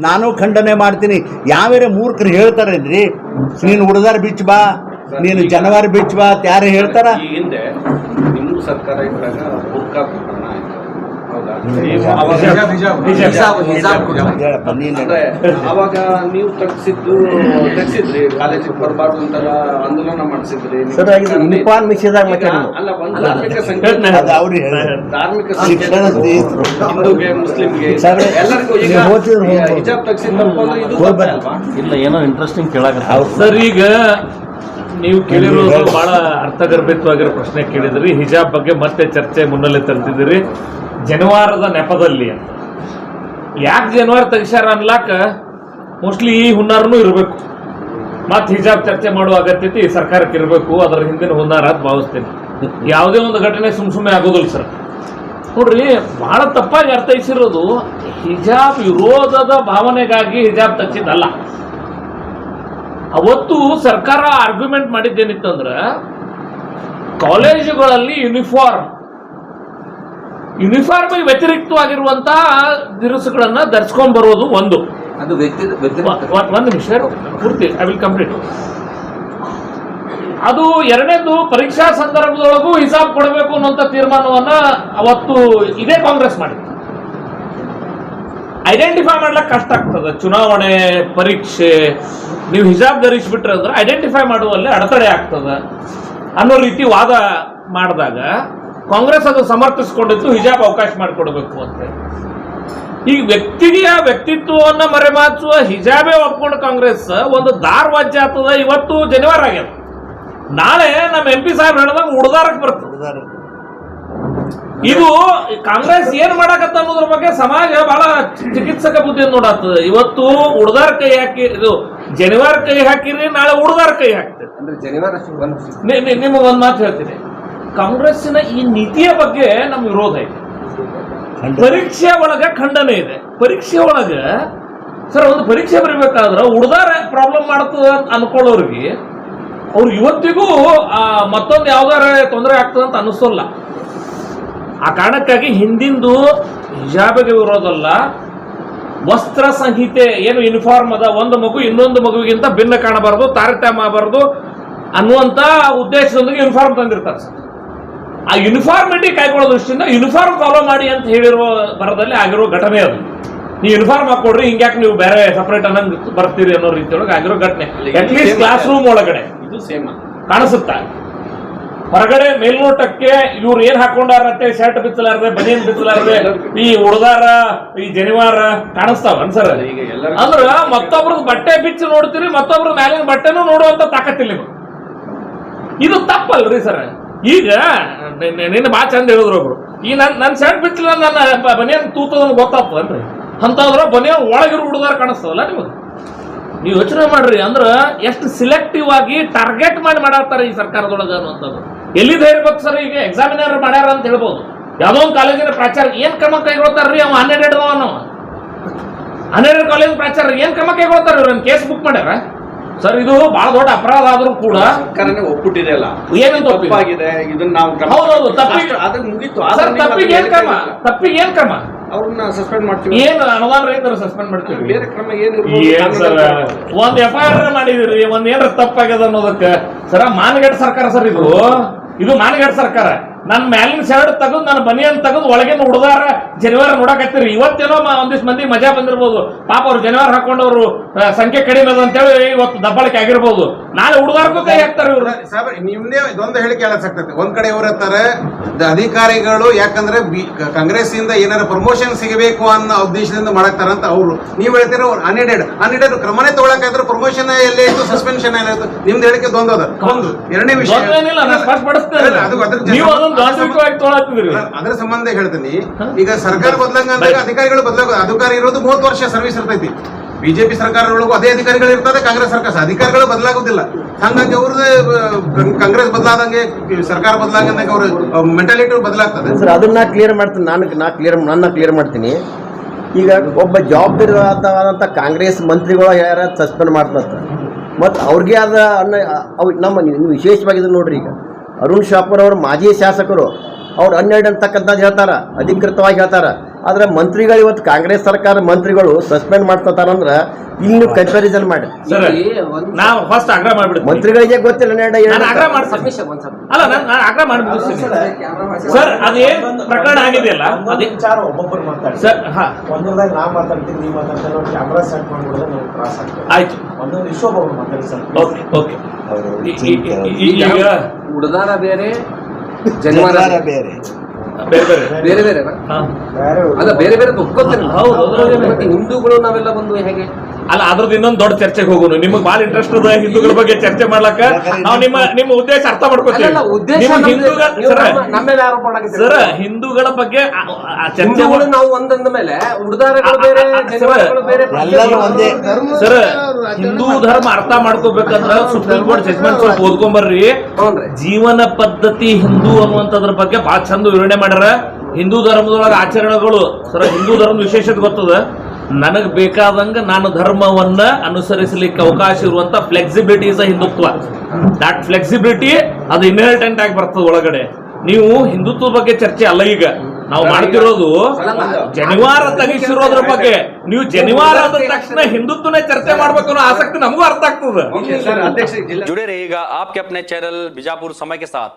ನಾನು ಖಂಡನೆ ಮಾಡ್ತೀನಿ. ಯಾವ್ಯಾರ ಮೂರ್ಖರು ಹೇಳ್ತಾರೇನ್ರಿ, ನೀನು ಹುಡುದಾರ ಬಿಚ್ಚ ಬಾ, ನೀನು ಜನವಾರ ಬಿಚ್ಚ ಬಾ ಅಂತ ಯಾರು ಹೇಳ್ತಾರ? ಈ ಹಿಂದೆ ನಿಮ್ಮ ಸರ್ಕಾರ ಇದ್ದಾಗ ಬುರ್ಕಾ ಪ್ರಕರಣ ಆಯ್ತು, ಹೌದಾ? ಅವಾಗ ನೀವು ತೆಗ್ಸಿದ್ರಿ, ಕಾಲೇಜಿಗೆ ಬರಬಾರ್ದು ಅಂತ ಆಂದೋಲನ ಮಾಡಿಸಿದ್ರಿ. ಅಲ್ಲ, ಒಂದು ಧಾರ್ಮಿಕ ಸಂಘಟನೆ, ಧಾರ್ಮಿಕ ಸಂಘಟನೆ ಹಿಂದೂಗೆ ಮುಸ್ಲಿಂಗೆ ಎಲ್ಲರಿಗೂ ಈಗ ಹಿಜಾಬ್ ತೆಗ್ಸಿದ ಇದು ಅಲ್ವಾ? ಇಲ್ಲ, ಏನೋ ಇಂಟ್ರೆಸ್ಟಿಂಗ್ ಕೇಳಾಕ ಸರ್. ಈಗ ನೀವು ಕೇಳಿರೋದು ಬಹಳ ಅರ್ಥಗರ್ಭಿತವಾಗಿರೋ ಪ್ರಶ್ನೆ ಕೇಳಿದ್ರಿ. ಹಿಜಾಬ್ ಬಗ್ಗೆ ಮತ್ತೆ ಚರ್ಚೆ ಮುನ್ನೆಲೆ ತರ್ತಿದ್ದೀರಿ ಜನವಾರದ ನೆಪದಲ್ಲಿ ಅಂತ. ಯಾಕೆ ಜನವಾರ ತೆಗಿಸ್ಯಾರ ಅನ್ಲಾಕ ಮೋಸ್ಟ್ಲಿ ಈ ಹುನ್ನಾರನೂ ಇರಬೇಕು, ಮತ್ತೆ ಹಿಜಾಬ್ ಚರ್ಚೆ ಮಾಡುವ ಅಗತ್ಯತೆ ಸರ್ಕಾರಕ್ಕೆ ಇರಬೇಕು. ಅದರ ಹಿಂದಿನ ಹುನ್ನಾರ ಅಂತ ಭಾವಿಸ್ತೇನೆ. ಯಾವುದೇ ಒಂದು ಘಟನೆ ಸುಮ್ಮನೆ ಆಗೋದಿಲ್ಲ ಸರ್. ನೋಡ್ರಿ, ಬಹಳ ತಪ್ಪಾಗಿ ಅರ್ಥೈಸಿರೋದು, ಹಿಜಾಬ್ ವಿರೋಧದ ಭಾವನೆಗಾಗಿ ಹಿಜಾಬ್ ತೆಗ್ಸಿದ್ದಲ್ಲ. ಅವತ್ತು ಸರ್ಕಾರ ಆರ್ಗ್ಯುಮೆಂಟ್ ಮಾಡಿದ್ದೇನಿತ್ತಂದ್ರೆ, ಕಾಲೇಜುಗಳಲ್ಲಿ ಯೂನಿಫಾರ್ಮ್ ವ್ಯತಿರಿಕ್ತವಾಗಿರುವಂತಹ ದಿರಿಸುಗಳನ್ನ ಧರಿಸ್ಕೊಂಡ್ ಬರೋದು ಒಂದು. ಅದು ಒಂದು ನಿಮಿಷ ಪೂರ್ತಿ, ಐ ವಿಲ್ ಕಂಪ್ಲೀಟ್. ಅದು ಎರಡನೇದು, ಪರೀಕ್ಷಾ ಸಂದರ್ಭದೊಳಗೂ ಹಿಸಾಬ್ ಕೊಡಬೇಕು ಅನ್ನುವಂಥ ತೀರ್ಮಾನವನ್ನ ಅವತ್ತು ಇದೇ ಕಾಂಗ್ರೆಸ್ ಮಾಡಿತ್ತು. ಐಡೆಂಟಿಫೈ ಮಾಡ್ಲಿಕ್ಕೆ ಕಷ್ಟ ಆಗ್ತದೆ. ಚುನಾವಣೆ, ಪರೀಕ್ಷೆ, ನೀವು ಹಿಜಾಬ್ ಧರಿಸ್ಬಿಟ್ರೆ ಅಂದ್ರೆ ಐಡೆಂಟಿಫೈ ಮಾಡುವಲ್ಲಿ ಅಡೆತಡೆ ಆಗ್ತದೆ ಅನ್ನೋ ರೀತಿ ವಾದ ಮಾಡಿದಾಗ ಕಾಂಗ್ರೆಸ್ ಅದು ಸಮರ್ಥಿಸಿಕೊಂಡಿತ್ತು, ಹಿಜಾಬ್ ಅವಕಾಶ ಮಾಡಿಕೊಡ್ಬೇಕು ಅಂತ. ಈಗ ವ್ಯಕ್ತಿತ್ವವನ್ನ ಮರೆಮಾಚುವ ಹಿಜಾಬೇ ಒಪ್ಕೊಂಡು ಕಾಂಗ್ರೆಸ್ ಒಂದು ದಾರ್ವಾಜ್ಯ ಆಗ್ತದ. ಇವತ್ತು ಜನಿವಾರ ಆಗ್ಯದ, ನಾಳೆ ನಮ್ಮ MP ಸಾಹೇಬ್ ಹೇಳಿದಾಗ ಉಡ್ದಾರಕ್ಕೆ ಬರ್ತದೆ. ಇದು ಕಾಂಗ್ರೆಸ್ ಏನ್ ಮಾಡಕತ್ತ ಅನ್ನೋದ್ರ ಬಗ್ಗೆ ಸಮಾಜ ಬಹಳ ಚಿಕಿತ್ಸಕ ಬುದ್ಧಿಯನ್ನು ನೋಡಾಗ್ತದೆ. ಇವತ್ತು ಉಡ್ದಾರ ಕೈ ಹಾಕಿ, ಇದು ಜನಿವಾರ ಕೈ ಹಾಕಿರಿ, ನಾಳೆ ಉಡ್ದಾರ ಕೈ ಹಾಕ್ತದೆ. ನಿಮಗೆ ಒಂದ್ ಮಾತು ಹೇಳ್ತೀನಿ, ಕಾಂಗ್ರೆಸ್ಸಿನ ಈ ನೀತಿಯ ಬಗ್ಗೆ ನಮ್ ವಿರೋಧ ಇದೆ. ಪರೀಕ್ಷೆ ಒಳಗೆ ಖಂಡನೆ ಇದೆ. ಪರೀಕ್ಷೆ ಒಳಗೆ ಸರ್, ಒಂದು ಪರೀಕ್ಷೆ ಬರೀಬೇಕಾದ್ರೆ ಉಡ್ದಾರ ಪ್ರಾಬ್ಲಮ್ ಮಾಡ್ತದ ಅಂತ ಅನ್ಕೊಳ್ಳೋರಿಗೆ ಅವ್ರು ಇವತ್ತಿಗೂ ಮತ್ತೊಂದು ಯಾವ್ದಾರ ತೊಂದರೆ ಆಗ್ತದೆ ಅಂತ ಅನಿಸೋಲ್ಲ. ಆ ಕಾರಣಕ್ಕಾಗಿ ಹಿಂದಿಂದು ಹಿಜಾಬಿಗೆ ವಿರೋಧಲ್ಲ, ವಸ್ತ್ರ ಸಂಹಿತೆ ಏನು ಯೂನಿಫಾರ್ಮ್ ಅದ, ಒಂದು ಮಗು ಇನ್ನೊಂದು ಮಗುವಿಗಿಂತ ಭಿನ್ನ ಕಾಣಬಾರದು, ತಾರತಮ್ಯ ಆಗಬಾರದು ಅನ್ನುವಂತ ಉದ್ದೇಶದೊಂದಿಗೆ ಯೂನಿಫಾರ್ಮ್ ತಂದಿರ್ತಾರೆ ಸರ್. ಆ ಯೂನಿಫಾರ್ಮಿಟಿ ಕಾಯ್ಕೊಳ್ಳೋ ದೃಷ್ಟಿಯಿಂದ ಯೂನಿಫಾರ್ಮ್ ಫಾಲೋ ಮಾಡಿ ಅಂತ ಹೇಳಿರುವ ಬರದಲ್ಲಿ ಆಗಿರೋ ಘಟನೆ ಅದು. ನೀವು ಯೂನಿಫಾರ್ಮ್ ಹಾಕೊಡ್ರಿ, ಹಿಂಗ್ಯಾಕೆ ನೀವು ಬೇರೆ ಸಪರೇಟ್ ಅನ್ನಂಗ್ ಬರ್ತೀರಿ ಅನ್ನೋ ರೀತಿಯೊಳಗೆ ಆಗಿರೋ ಘಟನೆ. ಅಟ್ಲೀಸ್ಟ್ ಕ್ಲಾಸ್ ರೂಮ್ ಒಳಗಡೆ ಇದು ಸೇಮ್ ಕಾಣಿಸುತ್ತಾ, ಹೊರಗಡೆ ಮೇಲ್ನೋಟಕ್ಕೆ ಇವ್ರು ಏನ್ ಹಾಕೊಂಡಾರತ್ತೆ, ಶರ್ಟ್ ಬಿಚ್ಚಲಾರದೆ, ಬನಿಯನ್ ಬಿಚ್ಚಲಾರದೆ, ಈ ಉಡ್ದಾರ, ಈ ಜನಿವಾರ ಕಾಣಿಸ್ತಾವ ಅನ್ಸರ. ಅಂದ್ರ ಮತ್ತೊಬ್ರದ್ದು ಬಟ್ಟೆ ಬಿಚ್ಚಿ ನೋಡ್ತೀರಿ, ಮತ್ತೊಬ್ರ ಮ್ಯಾಲಿನ ಬಟ್ಟೆನೂ ನೋಡುವಂತ ತಾಕತ್ತಿಲ್ಲ ನಿಮಗೆ. ಇದು ತಪ್ಪಲ್ರಿ ಸರ್. ಈಗ ನಿನ್ನ ಬಾ ಚಂದ ಹೇಳಿದ್ರು ಒಬ್ರು, ಈ ನನ್ ಶರ್ಟ್ ಬಿಚ್ಚಲ ನನ್ನ ಬನಿಯನ್ ತೂತದನ್ನು ಗೊತ್ತಾಗ್ತದನ್ರಿ. ಅಂತಂದ್ರ ಬನಿಯನ್ ಒಳಗಿರೋ ಉಡ್ದಾರ ಕಾಣಿಸ್ತದಲ್ಲ ನಿಮಗೆ. ನೀವು ಯೋಚನೆ ಮಾಡ್ರಿ, ಅಂದ್ರ ಎಷ್ಟು ಸಿಲೆಕ್ಟಿವ್ ಆಗಿ ಟಾರ್ಗೆಟ್ ಮಾಡಾಡ್ತಾರೆ ಈ ಸರ್ಕಾರದೊಳಗ ಅನ್ನುವಂಥದ್ದು. ಎಲ್ಲಿದೆ ಇರ್ಬೇಕು ಸರ್? ಈಗ ಎಕ್ಸಾಮಿನರ್ ಮಾಡ್ಯಾರ ಅಂತ ಹೇಳ್ಬೋದು. ಯಾವ್ದೋ ಒಂದು ಕಾಲೇಜಿನ ಪ್ರಾಚಾರ್ಯ ಏನ್ ಕ್ರಮ ಕೈಗೊಳ್ತಾರ್ರಿ? ಅವ 12 ಕಾಲೇಜ್ ಪ್ರಾಚಾರ್ಯ ಏನ್ ಕ್ರಮ ಕೈಗೊಳ್ತಾರ? ಇವ್ರನ್ನ ಕೇಸ್ ಬುಕ್ ಮಾಡ್ಯಾರ ಸರ್. ಇದು ಬಹಳ ದೊಡ್ಡ ಅಪರಾಧ ಆದ್ರೂ ಕೂಡ ಸರ್ಕಾರನೇ ಒಪ್ಪಿಟ್ಟಿದೆ ಅಲ್ಲ, ಏನಂತ ತಪ್ಪಾಗಿದೆ, ಇದನ್ನ ನಾವು ಹೌದೌದು, ತಪ್ಪಿಗೆ ಮುಗೀತು. ತಪ್ಪಿಗೆ ಏನ್ ಕ್ರಮ? ತಪ್ಪಿಗೆ ಏನ್ ಕ್ರಮ? ಅವ್ರನ್ನ ಸಸ್ಪೆಂಡ್ ಮಾಡ್ತೀವಿ. ಏನು ಅನುದಾನ ರೈತರು ಸಸ್ಪೆಂಡ್ ಮಾಡ್ತೀವಿ? ಬೇರೆ ಕ್ರಮ ಏನು? ಒಂದ್ FIR ಮಾಡಿದಿರಿ, ಒಂದ್ ಏನಾರ ತಪ್ಪಾಗ್ಯದ ಅನ್ನೋದಕ್ಕೆ ಸರ ಮಾನಗೇಟ್ ಸರ್ಕಾರ ಸರ್. ಇದು ಮಾನಗೇಟ್ ಸರ್ಕಾರ. ನನ್ನ ಮ್ಯಾಲಿನ ಶರ್ಟ್ ತೆಗೆದು, ನನ್ನ ಬನಿಯನ್ ತೆಗೆದು ಒಳಗಿನ ಉಡ್ದಾರ ಜನಿವಾರ ನೋಡಕತ್ತೀರಿ. ಇವತ್ತೇನೋ ಒಂದಿಷ್ಟು ಮಂದಿ ಮಜಾ ಬಂದಿರ್ಬೋದು, ಪಾಪ ಅವ್ರು ಜನಿವಾರ ಹಾಕೊಂಡವ್ರು ಸಂಖ್ಯೆ ಕಡಿಮೆ ಅದ ಅಂತೇಳಿ ಇವತ್ತು ದಬ್ಬಾಳಿಕೆ ಆಗಿರ್ಬೋದು. ನಾಳೆ ಉಡ್ದಾರಕ್ಕೂ ಕೈ ಹಾಕ್ತಾರೆ ಇವ್ರು. ನಿಮ್ದೇ ಇದೊಂದು ಹೇಳಿಕೆ ಹೇಳಕ್ಕಾಗ್ತದೆ. ಒಂದ್ ಕಡೆ ಇವ್ರ ಹತ್ತಾರೆ ಅಧಿಕಾರಿಗಳು, ಯಾಕಂದ್ರೆ ಕಾಂಗ್ರೆಸ್ ಇಂದ ಏನಾರ ಪ್ರಮೋಷನ್ ಸಿಗಬೇಕು ಅನ್ನೋ ಉದ್ದೇಶದಿಂದ ಮಾಡಕ್ತಾರ ಅಂತ ಅವ್ರು. ನೀವ್ ಹೇಳ್ತೀರ ಅನ್ಎಡೆಡ್ ಕ್ರಮನೇ ತಗೊಳಕಾದ್ರೆ ಪ್ರಮೋಷನ್ ಎಲ್ಲೇ ಇತ್ತು, ಸಸ್ಪೆನ್ಷನ್ ಏನಾಯ್ತು? ನಿಮ್ದು ಹೇಳಿಕೆ ಒಂದದ. ಒಂದು ಎರಡನೇ ವಿಷಯ ಅದರ ಸಂಬಂಧ ಹೇಳ್ತೀನಿ. ಈಗ ಸರ್ಕಾರ ಬದಲಾಗ ಅಧಿಕಾರಿಗಳು ಬದಲಾಗ, ಅಧಿಕಾರಿ ಇರೋದು 30 ವರ್ಷ ಸರ್ವಿಸ್ ಇರ್ತೈತಿ. ಬಿಜೆಪಿ ಸರ್ಕಾರದೊಳಗೂ ಅದೇ ಅಧಿಕಾರಿಗಳು ಇರ್ತದೆ, ಕಾಂಗ್ರೆಸ್ ಸರ್ಕಾರ ಅಧಿಕಾರಿಗಳು ಬದಲಾಗುದಿಲ್ಲ. ಹಂಗಾಗಿ ಅವ್ರದ್ದು ಕಾಂಗ್ರೆಸ್ ಬದಲಾದಂಗೆ ಸರ್ಕಾರ ಬದಲಾಗಂಗೆ ಅವ್ರ ಮೆಂಟಾಲಿಟಿ ಬದಲಾಗ್ತದೆ ಸರ್. ಅದನ್ನ ಕ್ಲಿಯರ್ ಮಾಡ್ತೀನಿ ನನ್ನ ಕ್ಲಿಯರ್ ಮಾಡ್ತೀನಿ. ಈಗ ಒಬ್ಬ ಜವಾಬ್ದಾರಿಯಾದಂಥ ಕಾಂಗ್ರೆಸ್ ಮಂತ್ರಿಗಳು ಯಾರ ಸಸ್ಪೆಂಡ್ ಮಾಡ್ತಾರೆ, ಮತ್ತು ಅವ್ರಿಗೆ ಆದ ನಮ್ಮ ನೀವು ವಿಶೇಷವಾಗಿ ನೋಡ್ರಿ. ಈಗ ಅರುಣ್ ಶಾಪೂರ್ ಅವರು ಮಾಜಿ ಶಾಸಕರು, ಅವ್ರು 12 ಅಂತಕ್ಕಂಥದ್ದು ಹೇಳ್ತಾರ, ಅಧಿಕೃತವಾಗಿ ಹೇಳ್ತಾರ. ಆದ್ರೆ ಮಂತ್ರಿಗಳು ಇವತ್ತು ಕಾಂಗ್ರೆಸ್ ಸರ್ಕಾರ ಮಂತ್ರಿಗಳು ಸಸ್ಪೆಂಡ್ ಮಾಡ್ತಾರಂದ್ರೆ ಇಲ್ಲಿ ಕಂಪ್ಯಾರಿಸನ್ ಮಾಡಿ ಸರ್ ನಾವು ಫಸ್ಟ್ ಆಗ್ರಹ ಮಾಡ್ಬಿಡ್ತೀವಿ ಮಂತ್ರಿಗಳಿಗೆ ಗೊತ್ತಿಲ್ಲ ನಾನು ಆಗ್ರಹ ಮಾಡ್ತೀನಿ ಅಲ್ಲ ನಾನು ಆಗ್ರಹ ಮಾಡ್ಬಿಡ್ತೀನಿ ಸರ್ ಅದೇನ್ ಪ್ರಕರಣ ಆಗಿದೆಯಲ್ಲ ಅದೇ ಒಬ್ಬೊಬ್ಬರು ಮಾತಾಡಿ ಸರ್ ಹಾ ಒಂದೊಂದಾಗ ನಾ ಮಾತಾಡ್ತೀನಿ ನೀವು ಮಾತಾಡ್ತಾರೆ ಕ್ಯಾಮ್ರಾ ಸೆಟ್ ಮಾಡ್ಬಿಡೋದು ನಮ್ಗೆ ತ್ರಾಸ ಆಗ್ತದೆ ಆಯ್ತು ಒಂದೊಂದು ಇಶ್ಯೂ ಒಬ್ಬೊಬ್ರು ಮಾತಾಡಿ ಸರ್ ಓಕೆ ಓಕೆ ಈಗ ಈಗ ಉಡದಾರ ಬೇರೆ ಜನಿವಾರ ಜನವಾರ ಬೇರೆ ಬೇರೆ ಬೇರೆ ಬೇರೆ ಬೇರೆ ಹಾ. ಅಲ್ಲ ಬೇರೆ ಬೇರೆ ಒಪ್ಕೊತೇನೆ ಹೌದು, ಅದ್ರೊಳಗೇನೆ. ಮತ್ತೆ ಹಿಂದೂಗಳು ನಾವೆಲ್ಲ ಬಂದು ಹೇಗೆ ಅಲ್ಲ ಅದ್ರದ್ದು ಇನ್ನೊಂದು ದೊಡ್ಡ ಚರ್ಚೆಗೆ ಹೋಗೋಣ ನಿಮಗೆ ಬಹಳ ಇಂಟ್ರೆಸ್ಟ್ ಅದ ಹಿಂದೂಗಳ ಬಗ್ಗೆ ಚರ್ಚೆ ಮಾಡ್ಲಕ್ಕ ನಾವು ನಿಮ್ಮ ಉದ್ದೇಶ ಅರ್ಥ ಮಾಡ್ಕೋತೀವಿ ಅಲ್ಲ, ಉದ್ದೇಶ ನಿಮ್ಮ ನಮ್ದು- ಹಿಂದೂಗಳ ನೀವು ಸರ ನಮ್ಮ ಮೇಲೆ ಆರೋಪ ಮಾಡಕತ್ತೀರಿ. ಸರ ಹಿಂದೂಗಳ ಬಗ್ಗೆ ಆ ಚರ್ಚೆ ಹಿಂದೂಗಳು ನಾವು ಒಂದಂದ ಮೇಲೆ ಉಡದಾರಗಳು ಬೇರೆ ಜನಿವಾರಗಳು ಬೇರೆ ಎಲ್ಲರೂ ಒಂದೇ ಸರ್ ಹಿಂದೂ ಧರ್ಮ ಅರ್ಥ ಮಾಡ್ಕೋಬೇಕಂದ್ರ ಸುಪ್ರೀಂ ಕೋರ್ಟ್ ಜಜ್ಮೆಂಟ್ ಸ್ವಲ್ಪ ಓದ್ಕೊಂಬರ್ರಿ ಹೌನ್ರಿ. ಜೀವನ ಪದ್ಧತಿ ಹಿಂದೂ ಅನ್ನುವಂಥದ್ರ ಬಗ್ಗೆ ಬಹಳ ಚಂದ ವಿವರಣೆ ಮಾಡ್ಯಾರ ಹಿಂದೂ ಧರ್ಮದೊಳಗ ಆಚರಣೆಗಳು ಸರ್ ಹಿಂದೂ ಧರ್ಮದ ವಿಶೇಷತೆ ಗೊತ್ತದ ನನಗ್ ಬೇಕಾದಂಗ ನಾನು ಧರ್ಮವನ್ನ ಅನುಸರಿಸಲಿಕ್ಕೆ ಅವಕಾಶ ಇರುವಂತ flexibility is Hindutva that flexibility ಅದು ಇನ್ಹೆರಿಟೆಂಟ್ ಆಗಿ ಬರ್ತದ ಒಳಗಡೆ ನೀವು ಹಿಂದುತ್ವದ ಬಗ್ಗೆ ಚರ್ಚೆ ಅಲ್ಲ ಈಗ ನಾವು ಮಾಡ್ತಿರೋದು ಜನಿವಾರ ತೆಗಿಸಿರೋದ್ರ ಬಗ್ಗೆ ನೀವು ಜನಿವಾರ ಆದ ತಕ್ಷಣ ಹಿಂದುತ್ವನೇ ಚರ್ಚೆ ಮಾಡ್ಬೇಕು ಅನ್ನೋ ಆಸಕ್ತಿ ನಮಗೂ ಅರ್ಥ ಆಗ್ತದೆ ಸರ್ ಅಧ್ಯಕ್ಷ ಜಿಲ್ಲಾ जुड़े रहिएगा आपके अपने चैनल बीजापुर समय के साथ।